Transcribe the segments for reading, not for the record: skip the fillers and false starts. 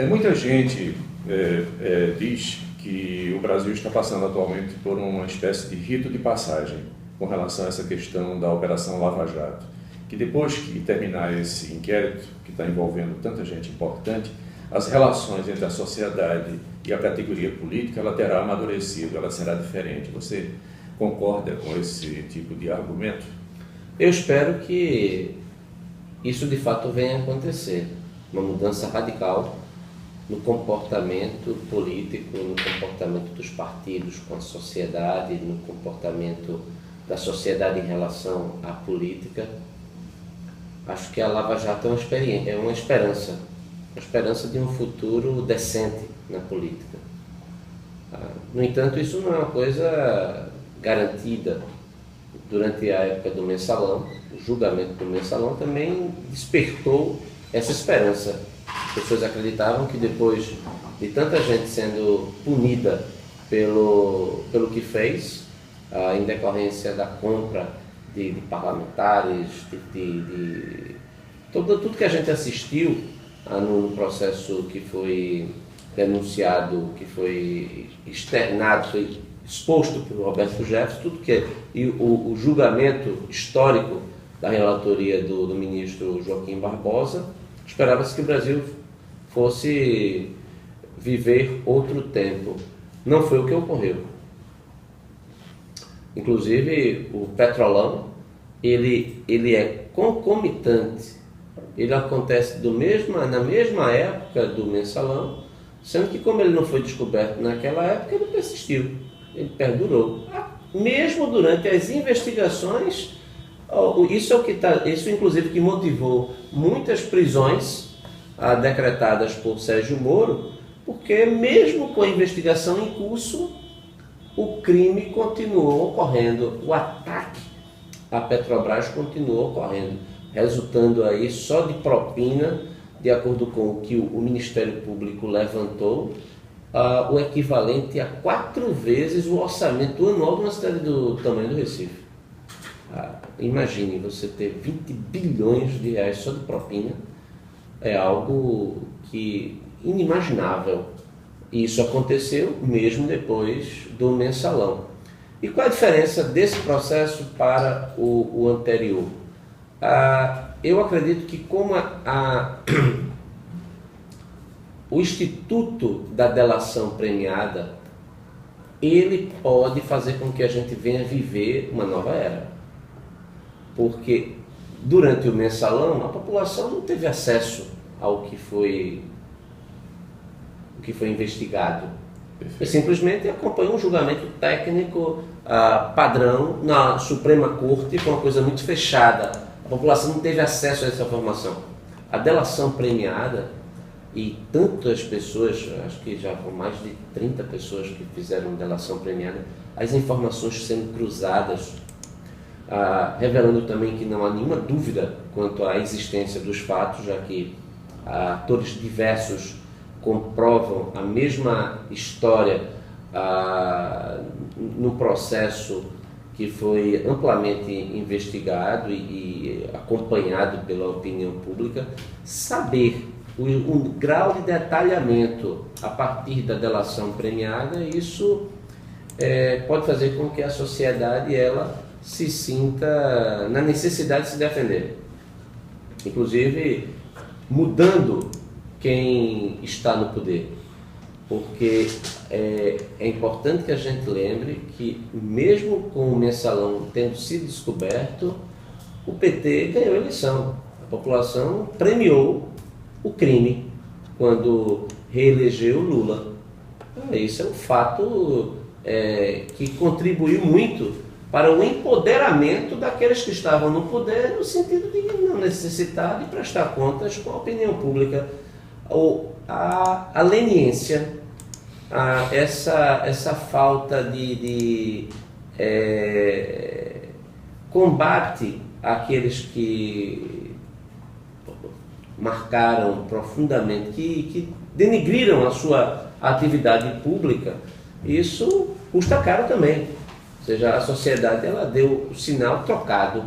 Muita gente diz que o Brasil está passando atualmente por uma espécie de rito de passagem com relação a essa questão da Operação Lava Jato, que depois que terminar esse inquérito, que está envolvendo tanta gente importante, as relações entre a sociedade e a categoria política, ela terá amadurecido, ela será diferente. Você concorda com esse tipo de argumento? Eu espero que isso de fato venha a acontecer, uma mudança radical no comportamento político, no comportamento dos partidos com a sociedade, no comportamento da sociedade em relação à política. Acho que a Lava Jato é uma esperança de um futuro decente na política. No entanto, isso não é uma coisa garantida. Durante a época do Mensalão, o julgamento do Mensalão também despertou essa esperança. As pessoas acreditavam que depois de tanta gente sendo punida pelo que fez, em decorrência da compra de parlamentares, tudo que a gente assistiu no processo que foi denunciado, que foi externado, foi exposto pelo Roberto Jefferson, e o julgamento histórico da relatoria do ministro Joaquim Barbosa, esperava-se que o Brasil fosse viver outro tempo. Não foi o que ocorreu. Inclusive, o Petrolão, ele é concomitante, ele acontece na mesma época do Mensalão, sendo que, como ele não foi descoberto naquela época, ele persistiu, ele perdurou. Mesmo durante as investigações, isso inclusive que motivou muitas prisões decretadas por Sérgio Moro, porque mesmo com a investigação em curso, o crime continuou ocorrendo, o ataque à Petrobras continuou ocorrendo, resultando aí só de propina, de acordo com o que o Ministério Público levantou, o equivalente a 4 vezes o orçamento anual de uma cidade do tamanho do Recife. Imagine você ter 20 bilhões de reais só de propina, é algo que inimaginável. E isso aconteceu mesmo depois do Mensalão. E qual a diferença desse processo para o anterior? Eu acredito que como o Instituto da Delação Premiada, ele pode fazer com que a gente venha viver uma nova era. Porque durante o Mensalão a população não teve acesso ao que foi investigado. E simplesmente acompanhou um julgamento técnico padrão na Suprema Corte, com uma coisa muito fechada. A população não teve acesso a essa informação. A delação premiada, e tantas pessoas, acho que já foram mais de 30 pessoas que fizeram delação premiada, as informações sendo cruzadas, revelando também que não há nenhuma dúvida quanto à existência dos fatos, já que atores diversos comprovam a mesma história no processo que foi amplamente investigado e acompanhado pela opinião pública. Saber o grau de detalhamento a partir da delação premiada, isso pode fazer com que a sociedade se sinta na necessidade de se defender, inclusive mudando quem está no poder, porque é importante que a gente lembre que mesmo com o Mensalão tendo sido descoberto, o PT ganhou a eleição, a população premiou o crime quando reelegeu Lula. Isso é um fato que contribuiu muito para o empoderamento daqueles que estavam no poder, no sentido de não necessitar de prestar contas com a opinião pública. A leniência, essa falta de combate àqueles que marcaram profundamente, que denigriram a sua atividade pública, isso custa caro também. Ou seja, a sociedade deu o sinal trocado.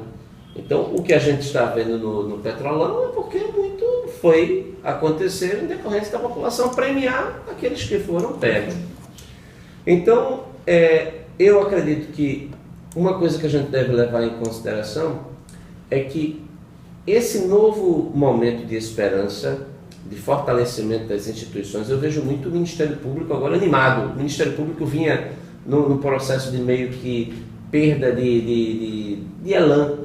Então, o que a gente está vendo no Petrolão é porque é muito foi acontecer em decorrência da população premiar aqueles que foram pegos. Então, eu acredito que uma coisa que a gente deve levar em consideração é que esse novo momento de esperança, de fortalecimento das instituições, eu vejo muito o Ministério Público agora animado. O Ministério Público vinha no processo de meio que perda de elan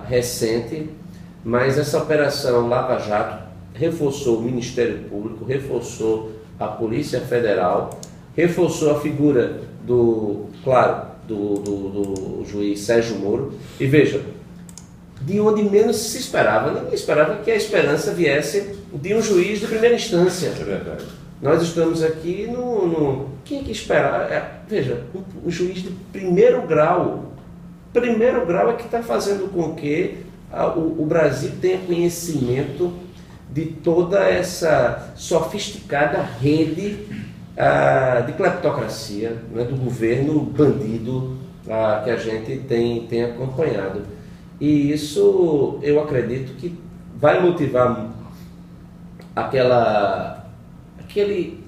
recente, mas essa operação Lava Jato reforçou o Ministério Público, reforçou a Polícia Federal, reforçou a figura do juiz Sérgio Moro. E veja, de onde menos se esperava, ninguém esperava que a esperança viesse de um juiz de primeira instância. É verdade. Nós estamos aqui quem é que esperar? Veja, um juiz de primeiro grau. Primeiro grau é que está fazendo com que o Brasil tenha conhecimento de toda essa sofisticada rede de cleptocracia, né, do governo bandido que a gente tem acompanhado. E isso eu acredito que vai motivar aquele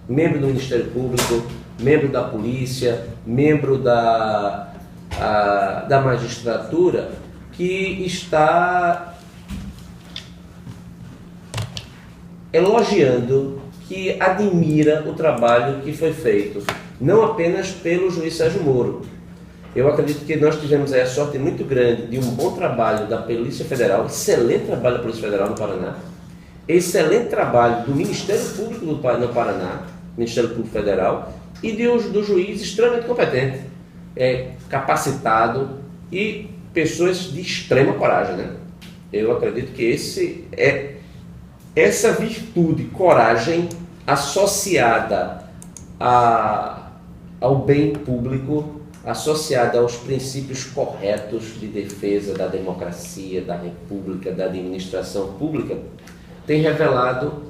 membro do Ministério Público, membro da polícia, membro da magistratura, que está elogiando, que admira o trabalho que foi feito, não apenas pelo juiz Sérgio Moro. Eu acredito que nós tivemos aí a sorte muito grande de um bom trabalho da Polícia Federal, excelente trabalho da Polícia Federal no Paraná, excelente trabalho do Ministério Público no Paraná, Ministério Público Federal, e do juiz extremamente competente, capacitado e pessoas de extrema coragem, né? Eu acredito que essa virtude, coragem, associada ao bem público, associada aos princípios corretos de defesa da democracia, da república, da administração pública, tem revelado,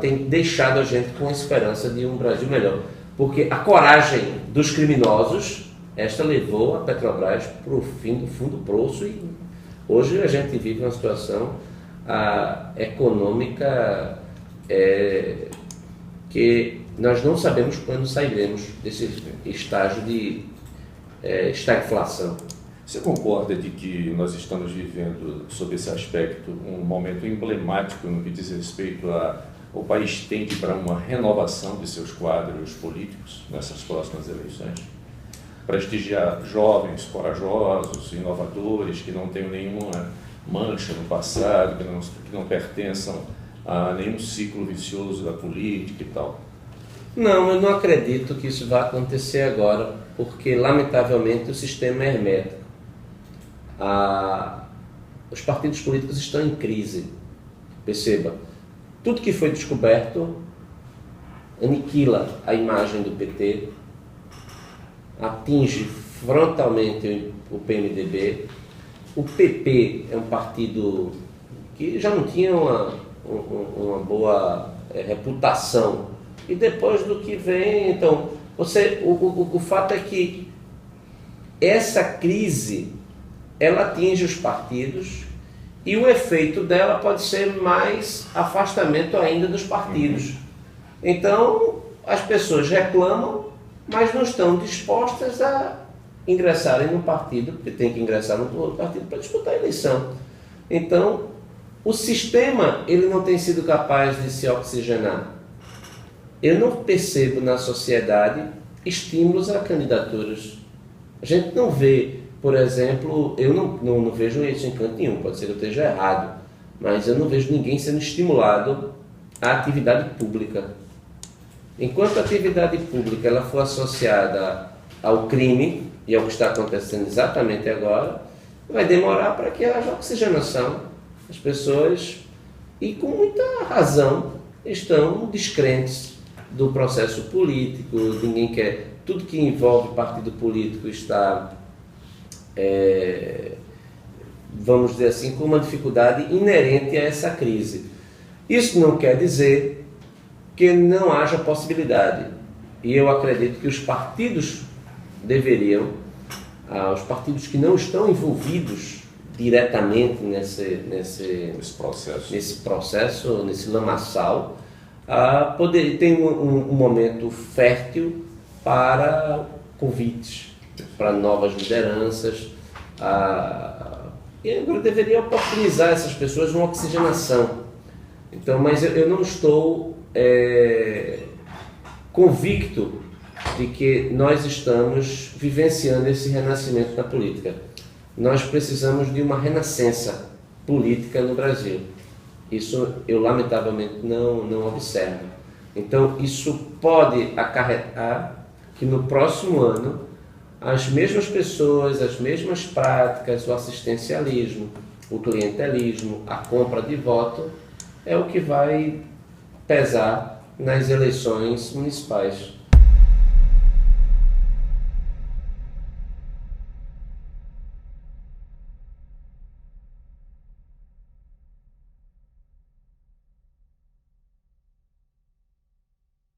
tem deixado a gente com a esperança de um Brasil melhor. Porque a coragem dos criminosos, esta levou a Petrobras para o fim do fundo do poço, e hoje a gente vive uma situação econômica que nós não sabemos quando sairemos desse estágio de estagflação. Você concorda de que nós estamos vivendo, sob esse aspecto, um momento emblemático no que diz respeito ao país tende para uma renovação de seus quadros políticos nessas próximas eleições? Prestigiar jovens, corajosos, inovadores, que não tenham nenhuma mancha no passado, que não pertençam a nenhum ciclo vicioso da política e tal? Não, eu não acredito que isso vá acontecer agora, porque lamentavelmente o sistema é hermético. Os partidos políticos estão em crise. Perceba, tudo que foi descoberto aniquila a imagem do PT, atinge frontalmente o PMDB. O PP é um partido que já não tinha uma boa reputação. E depois do que vem, então, o fato é que essa crise, ela atinge os partidos, e o efeito dela pode ser mais afastamento ainda dos partidos. Então, as pessoas reclamam, mas não estão dispostas a ingressarem no partido, porque tem que ingressar no outro partido para disputar a eleição. Então, o sistema, ele não tem sido capaz de se oxigenar. Eu não percebo na sociedade estímulos a candidaturas. A gente não vê, por exemplo, eu não vejo isso em canto nenhum, pode ser que eu esteja errado, mas eu não vejo ninguém sendo estimulado à atividade pública. Enquanto a atividade pública ela for associada ao crime, e é o que está acontecendo exatamente agora, vai demorar para que haja oxigenação. As pessoas, e com muita razão, estão descrentes do processo político. Ninguém quer, tudo que envolve partido político está, vamos dizer assim, com uma dificuldade inerente a essa crise. Isso não quer dizer que não haja possibilidade, e eu acredito que os partidos deveriam, os partidos que não estão envolvidos diretamente Esse processo. nesse lamaçal, tem um momento fértil para convites, para novas lideranças, e agora deveria oportunizar essas pessoas uma oxigenação. Então, mas eu não estou convicto de que nós estamos vivenciando esse renascimento da política. Nós precisamos de uma renascença política no Brasil. Isso eu lamentavelmente não observo. Então isso pode acarretar que no próximo ano as mesmas pessoas, as mesmas práticas, o assistencialismo, o clientelismo, a compra de voto é o que vai pesar nas eleições municipais.